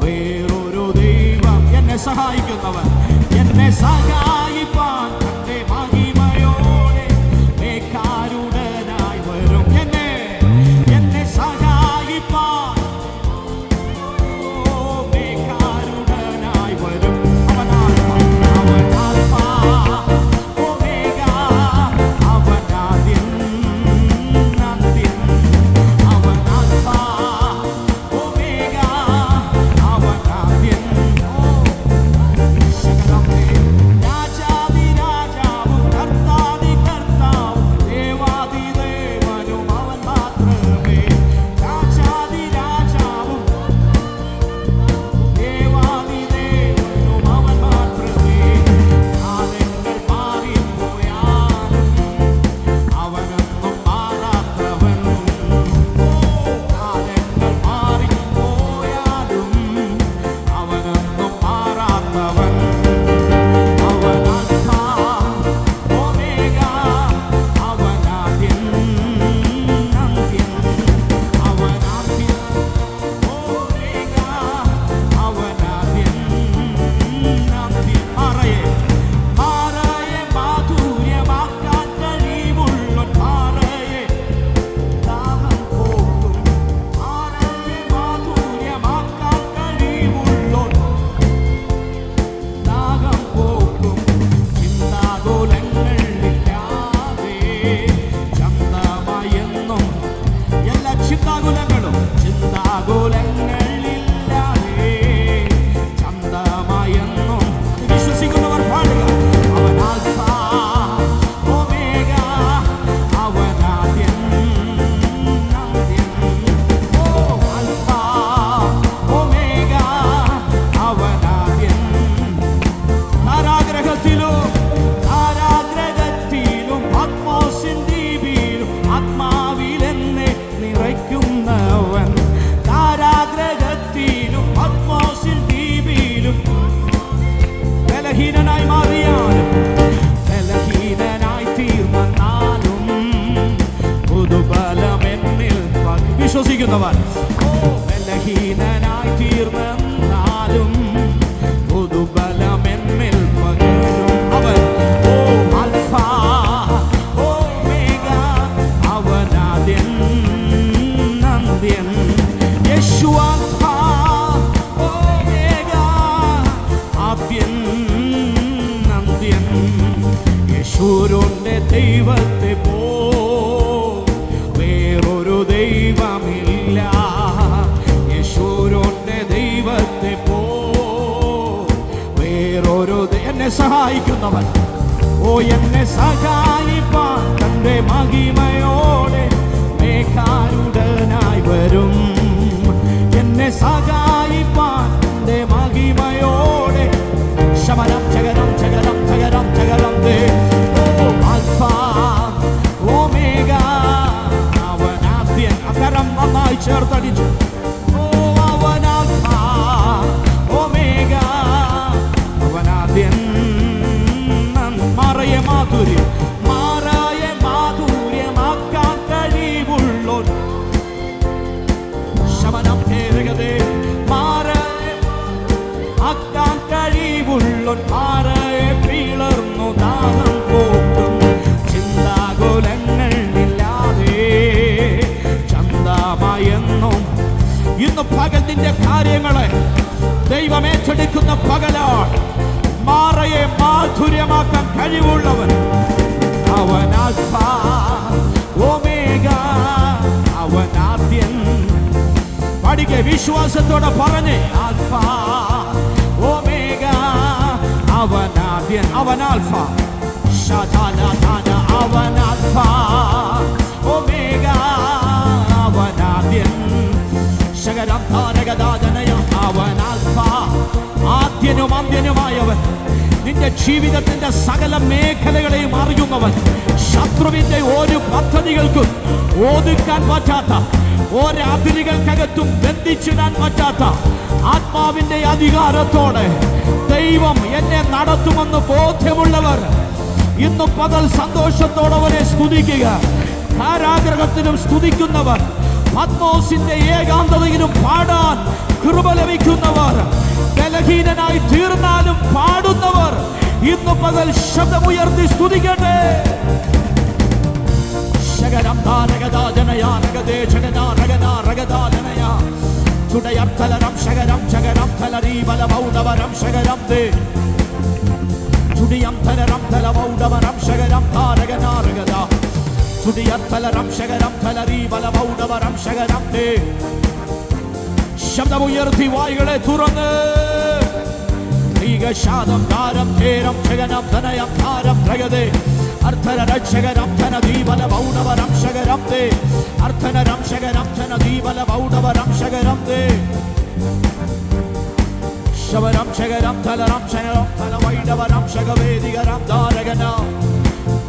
വേറൊരു ദൈവം. എന്നെ സഹായിക്കുന്നവൻ, എന്നെ സഹായിപ്പാൻ തന്റെ മഹിമയോടെ മേഘാരുടനായി വരും. എന്നെ സഹായിപ്പാൻ മേഘാരുടനായി വരും. അവൻ ആൽഫാ ഒമേഗ, അവൻ ആദ്യം അന്ത്യം. അവൻ ആൽഫാ ഒമേഗ, അവൻ ആദ്യം. രാജ ബലഹീനനായി മാറിയാലും, ബലഹീനനായി തീർന്നാലും പുതുബലം എന്നിൽ വിശ്വസിക്കുന്നവൻ. ബലഹീനനായി തീർന്നാലും പുതുബലം എന്നിൽ പകരും അവൻ. Alpha omega, അവനാദ്യൻ അന്ത്യൻ. യേശു ആൽഫ ഓമേഗ, ആദ്യൻ അന്ത്യൻ. യേശുവിന്റെ ദൈവത്തെ പോ വേറൊരു ദൈവമില്ല. യേശുവിന്റെ ദൈവത്തെ പോ വേറൊരു എന്നെ സഹായിക്കുന്നവൻ. ഓ എന്നെ സഹായിപ്പാൻ തന്റെ മഹിമയോടെ മേഘാരൂഢനായി വരും. എന്നെ സഹായിപ്പാൻ തന്റെ മഹിമയോടെ ശമനം ചകരം ചകരം ചകരം ചകരം ദേ. ഓ ആൽഫ ഓമേഗ, അവനാദ്യൻ. അകരം നന്നായി ചേർത്തടിച്ചു. ഓ അവൻ ആൽഫ ഓമേഗ, അവനാദ്യൻ. മാറയ മാധുര്യം, മാറായ മാധുര്യമാക്കാൻ കഴിവുള്ളോൻ. ശമനം കേരകതേ, മാറായ ആക്കാൻ കഴിവുള്ളോൻ. മാറയെ പിളർന്നു ദാഹം പോക്കും. ചിന്താകുലങ്ങൾ ഇല്ലാതെ ചന്തമായെന്നും ഇന്ന് പകൽ നിന്റെ കാര്യങ്ങളെ ദൈവം ഏറ്റെടുക്കുന്ന പകലാണ്. മാറയെ മാധുര്യമാക്കാൻ കഴിവുള്ളവൻ അവൻ. ആൽഫ ഓമേഗ, അവൻ ആദ്യൻ. പഠിക്കെ വിശ്വാസത്തോടെ പറഞ്ഞ് ആൽഫ ഓമേഗ, അവൻ ആദ്യൻ. അവൻ ആൽഫ ശതാനാഥാന, അവൻ ആൽഫ ഓമേഗ, അവൻ ആദ്യൻ. ശകരം താരകദാതനയ, അവൻ ആൽഫ ആദ്യനും അന്ത്യനുമായവൻ. നിന്റെ ജീവിതത്തിന്റെ സകല മേഖലകളെയും അറിയുന്നവൻ. ശത്രുവിന്റെ ഒരു പദ്ധതികൾക്കും ഒതുക്കാൻ പറ്റാത്ത, ഒരതിരുകൾക്കകത്തും ബന്ധിച്ചിടാൻ പറ്റാത്ത ആത്മാവിന്റെ അധികാരത്തോടെ ദൈവം എന്നെ നടത്തുമെന്ന് ബോധ്യമുള്ളവർ ഇന്ന് പകൽ സന്തോഷത്തോടെ അവനെ സ്തുതിക്കുക. കാരാഗ്രഹത്തിനും സ്തുതിക്കുന്നവർ, പത്മോസിന്റെ ഏകാന്തതയിലും പാടാൻ കൃപ ലഭിക്കുന്നവർ, ബലഹീനനായി തീർന്നാലും പാടുന്നവർ ഇന്ന് പകൽ ശബ്ദമുയർത്തി സ്തുതിക്കട്ടെ. ശകരം താരകദാജനയാനകദേ ജഗനാരകനാരകദാനയ ചുടയർത്തലരം ശകരം ശകരം തലരീ ബലമൗഢവരം ശകരം ദേ ചുടിയം തലരം തലമൗഢവരം ശകരം താരകനാരകദ ചുടിയർത്തലരം ശകരം തലരീ ബലമൗഢവരം ശകരം ദേ. ശബ്ദമുയർത്തി വായുകളെ തുറന്ന് ശാദം താരം ധേരം ശകനം ധനയം താരം ധഗതേ അർത്ഥന രക്ഷകരം ധന ദീപല ബൗഢവരം ശകരം ദേ അർത്ഥന രംശകരം ധന ദീപല ബൗഢവരം ശകരം ദേ ശവരം ശകരം തലരം ശകരം തല വൈഢവരം ശകവേദികരം ധാരകന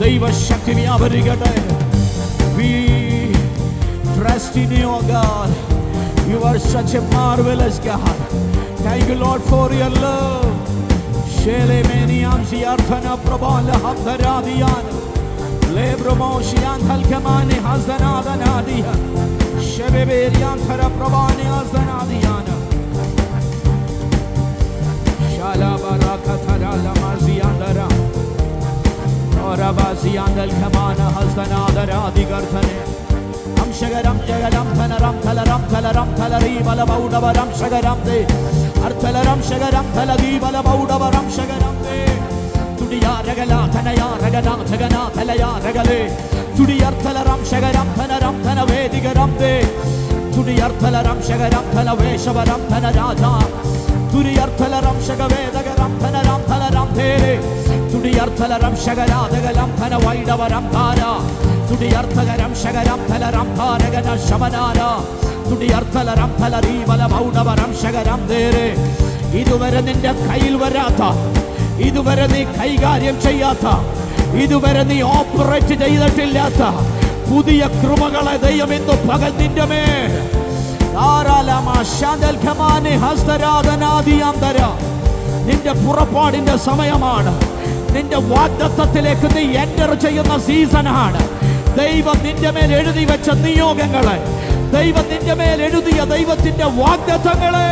ദൈവശക്തി വ്യാപരിക്കട്ടെ. We trust in you, God. You are such a marvelous God. Thank you, Lord, for your love. Shele meniam siarthana prabala hamdaradiyan lebromoshian halkamane hazdanadanadia shebeberian thara prabane hazdanadiyan shala barakathara lamaziandara orabazian halkamane hazdanadadigarthane shagaram jagaram thanaram thalaram thalaram thalari balabaudaram shagaram de arthalaram shagaram thaladi balabaudaram shagaram de tudiya ragala thanaya ragana thagana thalaya ragale tudiyarthalaram shagaram thanaram thanavedigaram de tudiyarthalaram shagaram thalaveshavaram thanaraja tudiyarthalaram shagavedagaram thanaram thalaram thele tudiyarthalaram shagaradaгаlam thanavaidavaram thara തുടിയർത്ഥകരം ശകരം ഫലരം ഭാരകന ശമനാര തുടിയർത്ഥലരം ഫലരീവല മൗഢവരം ശകരം ദേരെ. ഇതുവരെ നിന്റെ കയ്യിൽ വരാത്ത, ഇതുവരെ നീ കൈകാര്യം ചെയ്യാത്ത, ഇതുവരെ നീ ഓപ്പറേറ്റ് ചെയ്തിട്ടില്ലാത്ത പുതിയ കൃപകളെ ദൈവം ഇന്ന് പകൽ നിന്റെ മേൽ നിന്റെ നിന്റെ പുറപ്പാടിന്റെ സമയമാണ്. നിന്റെ വാഗ്ദത്തത്തിലേക്ക് നീ എൻ്റർ ചെയ്യുന്ന സീസണാണ്. ദൈവം നിന്റെ മേൽ എഴുതി വെച്ച നിയോഗങ്ങളെ, ദൈവം നിന്റെ മേൽ എഴുതിയ ദൈവത്തിന്റെ വാഗ്ദത്തങ്ങളെ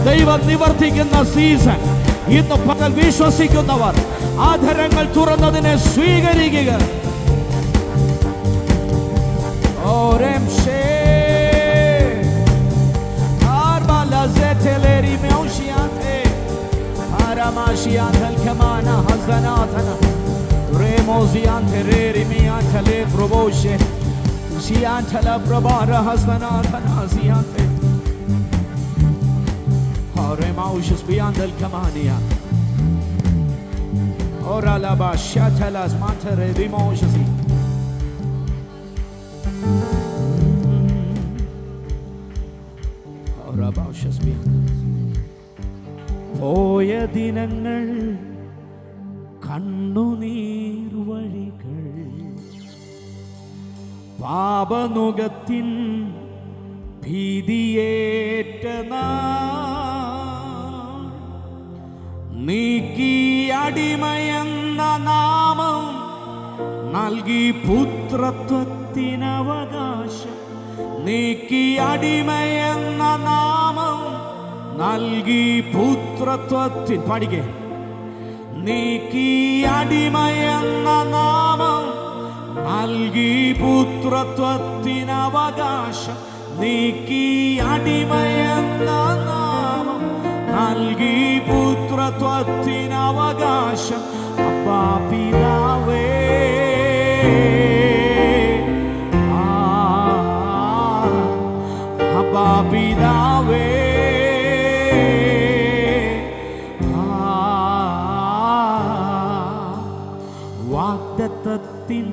ദൈവം നിവർത്തിക്കുന്ന സീസൺ. ഇന്ന് പകൽ വിശ്വസിക്കുന്നവർ ആധരങ്ങൾ തുറന്നതിനെ സ്വീകരിക്കുക. Ora la bascia telas mantere rimosesi. Ora bascias bien. പോയ ദിനങ്ങൾ കണ്ണുനീർ വഴികൾ പാപനുകത്തിൻ ഭീതിയേറ്റ നീക്കി അടിമയെന്ന നാമം നൽകി പുത്രത്വത്തിനവകാശം. നീക്കി അടിമയെന്ന നാമം നൽകി പുത്രത്വത്തിൻ പാടിക്കേ. നീക്കി അടിമയെന്ന നാമം നൽകി പുത്രത്വത്തിനവകാശം. നീക്കി അടിമയെന്ന നാമം നൽകി പുത്രത്വത്തിനവകാശം. അപ്പാ പിതാവേ, അപ്പാ പിതാവേ, വാഗ്ദത്തത്തിൻ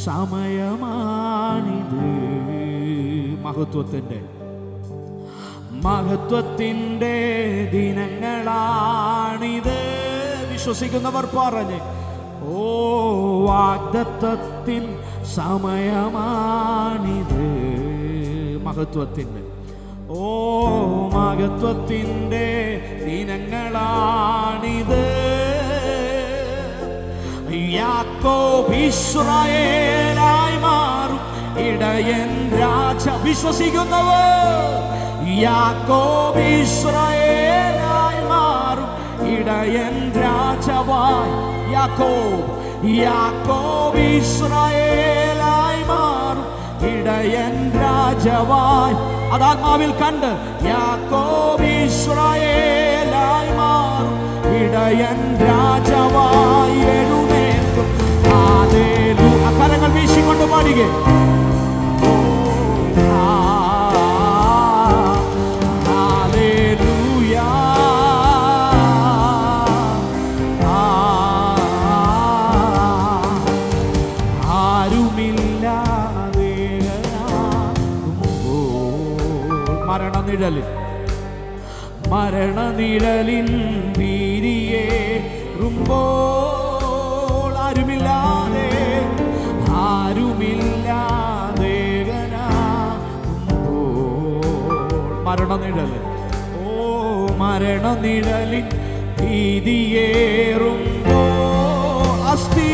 സമയമാണിത്. മഹത്വത്തിൻ്റെ ദിനങ്ങളാണിത്. വിശ്വസിക്കുന്നവർ പറഞ്ഞ്, ഓ വാഗ്ദത്തത്തിൻ സമയമാണിത്. മഹത്വത്തിൻ്റെ, ഓ മഹത്വത്തിൻ്റെ ദിനങ്ങളാണിത്. യാക്കോബ് ഇസ്രായേലായി മാറും ഇടയൻ രാജ. വിശ്വസിക്കുന്നവർ, യാക്കോബ് ഇസ്രായേലായി മാറും ഇടയൻ രാജാവായി. യാക്കോബ് ഇസ്രായേലായി മാറും ഇടയൻ രാജാവായി. അതാത്മാവിൽ കണ്ട്, യാക്കോബ് ഇസ്രായേലായി മാറും ഇടയൻ രാജാവായി എഴുന്നേൽക്കും. കരങ്ങൾ വീശിക്കൊണ്ട് പാടുക. മരണനിഴലിൻ വീരിയേറുമ്പോൾ ആരുമില്ലാതെ മരണനിഴലിൻ, ഓ മരണനിഴലിൻ ഭീതിയേറുമ്പോൾ അസ്ഥി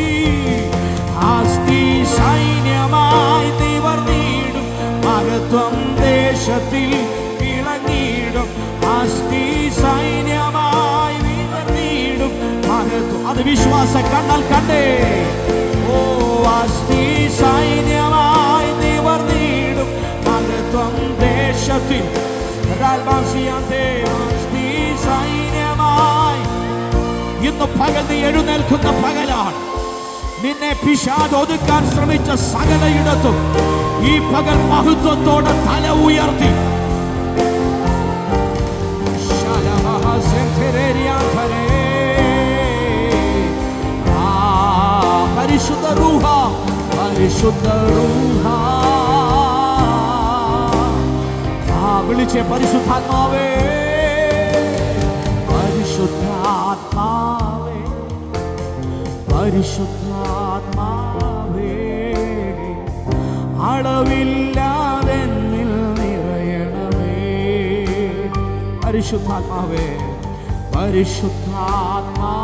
സൈന്യമായി നിവർന്നിടും. മഹത്വം ദേശത്തിൽ വിളങ്ങിടും. അസ്ഥി സൈന്യമായി നിവർന്നിടും മഹത്വം. അത് വിശ്വാസ കണ്ണാൽ കണ്ടേ. ഓ അസ്ഥി സൈന്യമായി നിവർന്നിടും മഹത്വം ദേശത്തിൽ. അസ്ഥി സൈന്യമായി. ഇന്ന് പകൽ നീ എഴുന്നേൽക്കുന്ന പകലാണ്. നിന്നെ പിശാച് ഒതുക്കാൻ ശ്രമിച്ച സകലയിടത്തും ഈ പകൽ മഹത്വത്തോടെ തല ഉയർത്തി പരിശുദ്ധ റൂഹ, പരിശുദ്ധ റൂഹ, വിളിച്ചേ പരിശുദ്ധാത്മാവേ, പരിശുദ്ധാത്മാവേ, പരിശുദ്ധാത്മാവേ, അളവില്ലാതെ നിറയണമേ. പരിശുദ്ധാത്മാവേ, പരിശുദ്ധാത്മാവേ,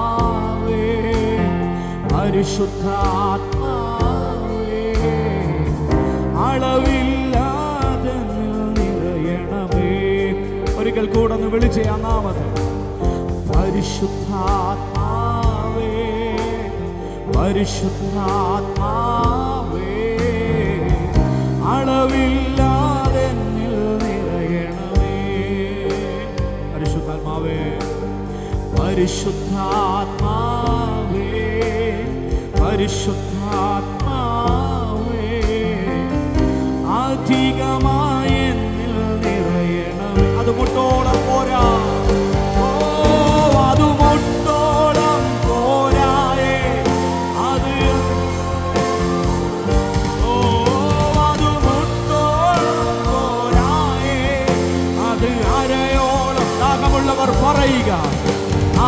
പരിശുദ്ധാത്മാവേ, അളവില്ലാതെ നിറയണമേ. ഒരിക്കൽ കൂടെ ഒന്ന് വിളിച്ചേ ആ നാമത്തെ. പരിശുദ്ധാത്മാവേ, പരിശുദ്ധാത്മാവേ, അളവില്ലാതെ നിറയണമേ. പരിശുദ്ധാത്മാവേ, പരിശുദ്ധാത്മാവേ, പരിശുദ്ധാത്മാവേ, അധികമായി എന്നിൽ നിറയണമേ. അത് മുട്ടോളം പോരാ, അത് മുട്ടോളം പോരായേ, അത് മുട്ടോളം പോരായേ, അത് അരയോളം. ദാഹമുള്ളവർ പറയുക,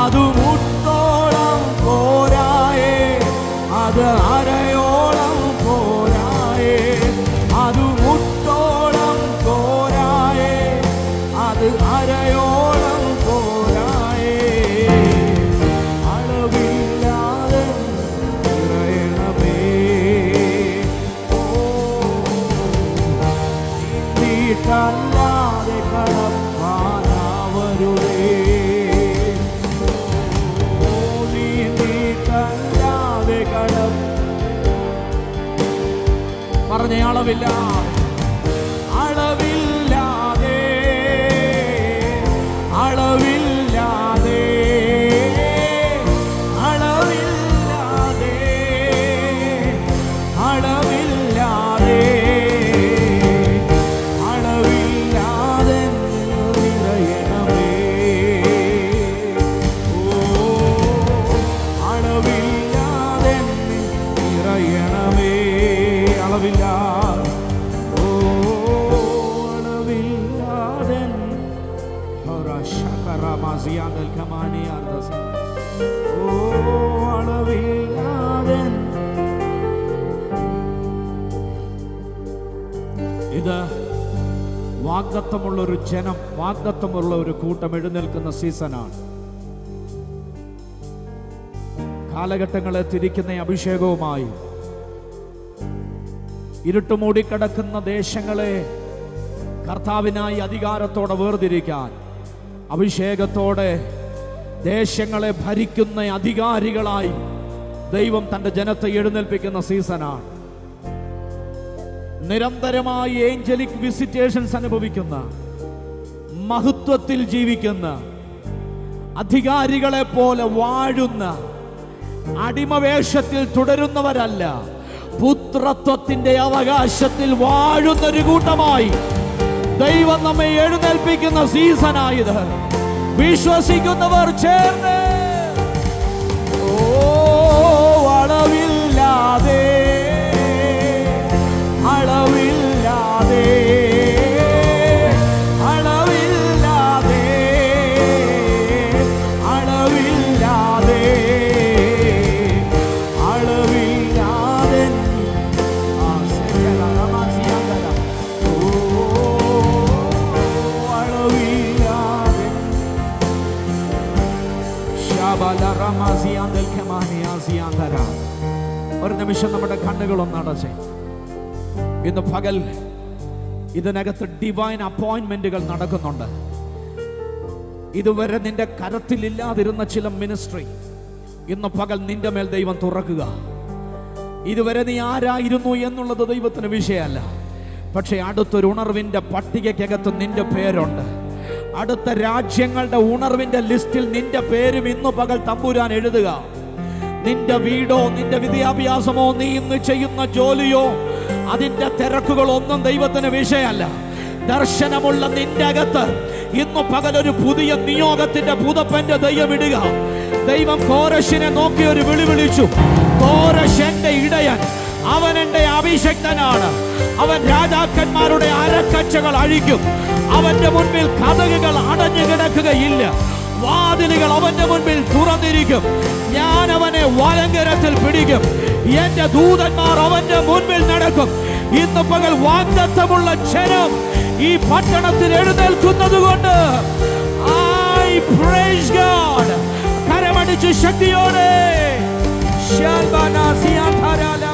അത് മുട്ടോളം പോരായേ, അത് അരയോളം പോരായേ, അത് മുട്ടോളം പോരായേ, അത് അരയോളം പോരായേ, അളവില്ലാതെ നിറയണമേ. നീട്ടല്ലാതെ കടപ്പാനാവരുതേ, നീട്ടല്ലാതെ പറഞ്ഞ അളവില്ല, അളവില്ലാതെ, അളവില്ലാതെ, അളവില്ലാതെ, അളവില്ലാതെ, അളവില്ലാതെ നിറയണമേ. ഓ, അളവില്ലാതെ നിറയണമേ, അളവില്ലാതെ, ഓ, അളവില്ലാതെ. ഓ, അളവില്ലാതെ. ഇത് വാഗ്ദത്തമുള്ളൊരു ജനം, വാഗ്ദത്തമുള്ള ഒരു കൂട്ടം എഴുന്നേൽക്കുന്ന സീസണാണ്. കാലഘട്ടങ്ങളെ തിരിക്കുന്ന അഭിഷേകവുമായി ഇരുട്ടുമൂടിക്കിടക്കുന്ന ദേശങ്ങളെ കർത്താവിനായി അധികാരത്തോടെ വേർതിരിക്കാൻ, അഭിഷേകത്തോടെ ദേശങ്ങളെ ഭരിക്കുന്ന അധികാരികളായി ദൈവം തൻ്റെ ജനത്തെ എഴുന്നേൽപ്പിക്കുന്ന സീസണാണ്. നിരന്തരമായി ഏഞ്ചലിക് വിസിറ്റേഷൻസ് അനുഭവിക്കുന്ന, മഹത്വത്തിൽ ജീവിക്കുന്ന, അധികാരികളെ പോലെ വാഴുന്ന, അടിമവേഷത്തിൽ തുടരുന്നവരല്ല, പുത്രത്വത്തിന്റെ അവകാശത്തിൽ വാഴുന്നൊരു കൂട്ടമായി ദൈവം നമ്മെ എഴുന്നേൽപ്പിക്കുന്ന സീസണായത്. വിശ്വസിക്കുന്നവർ ചേർന്ന് ഓ, അളവില്ലാതെ, അളവില്ലാതെ, അളവില്ലാതെ, അളവില്ലാതെ, അളവില്ലാതെ, ഒരു നിമിഷം നമ്മുടെ കണ്ണുകളൊന്ന് അടച്ചേ. ഇന്ന് പകൽ ഇതിനകത്ത് ഡിവൈൻ അപ്പോയിന്റ്മെന്റുകൾ നടക്കുന്നുണ്ട്. ഇതുവരെ നിന്റെ കരത്തിലില്ലാതിരുന്ന ചില മിനിസ്ട്രി ഇന്ന് പകൽ നിന്റെ മേൽ ദൈവം തുറക്കുക. ഇതുവരെ നീ ആരായിരുന്നു എന്നുള്ളത് ദൈവത്തിന് വിഷയമല്ല, പക്ഷേ അടുത്തൊരു ഉണർവിന്റെ പട്ടികയ്ക്കകത്ത് നിന്റെ പേരുണ്ട്. അടുത്ത രാജ്യങ്ങളുടെ ഉണർവിന്റെ ലിസ്റ്റിൽ നിന്റെ പേരും ഇന്നു പകൽ തമ്പുരാൻ എഴുതുക. നിന്റെ വീടോ, നിന്റെ വിദ്യാഭ്യാസമോ, നീ ഇന്ന് ചെയ്യുന്ന ജോലിയോ, അതിന്റെ തിരക്കുകളൊന്നും ദൈവത്തിന് വിഷയമല്ല. ദർശനമുള്ള നിന്റെ അകത്ത് ഇന്നു പകലൊരു പുതിയ നിയോഗത്തിന്റെ പുതപ്പന്റെ ദൈവം ഇടുക. ദൈവം കോരശിനെ നോക്കി ഒരു വിളി വിളിച്ചു. കോരശ് എന്റെ ഇടയൻ, അവൻ എന്റെ അഭിഷക്തനാണ്. അവൻ രാജാക്കന്മാരുടെ അരക്കച്ചകൾ അഴിക്കും. അവന്റെ മുൻപിൽ കതകുകൾ അടഞ്ഞു കിടക്കുകയില്ല. വാതിലുകൾ അവന്റെ മുൻപിൽ തുറന്നിരിക്കും. ഞാൻ അവനെ വലങ്കരത്തിൽ പിടിക്കും. എന്റെ ദൂതന്മാർ അവന്റെ മുൻപിൽ നടക്കും. ഇന്ന് പകൽ വാഗ്ദത്തമുള്ള ജനം ഈ പട്ടണത്തിൽ എഴുന്നേൽക്കുന്നത് കൊണ്ട് praise God. കരമടിച്ച് ശക്തിയോടെ ശാൽബാനാസിയാധാരാല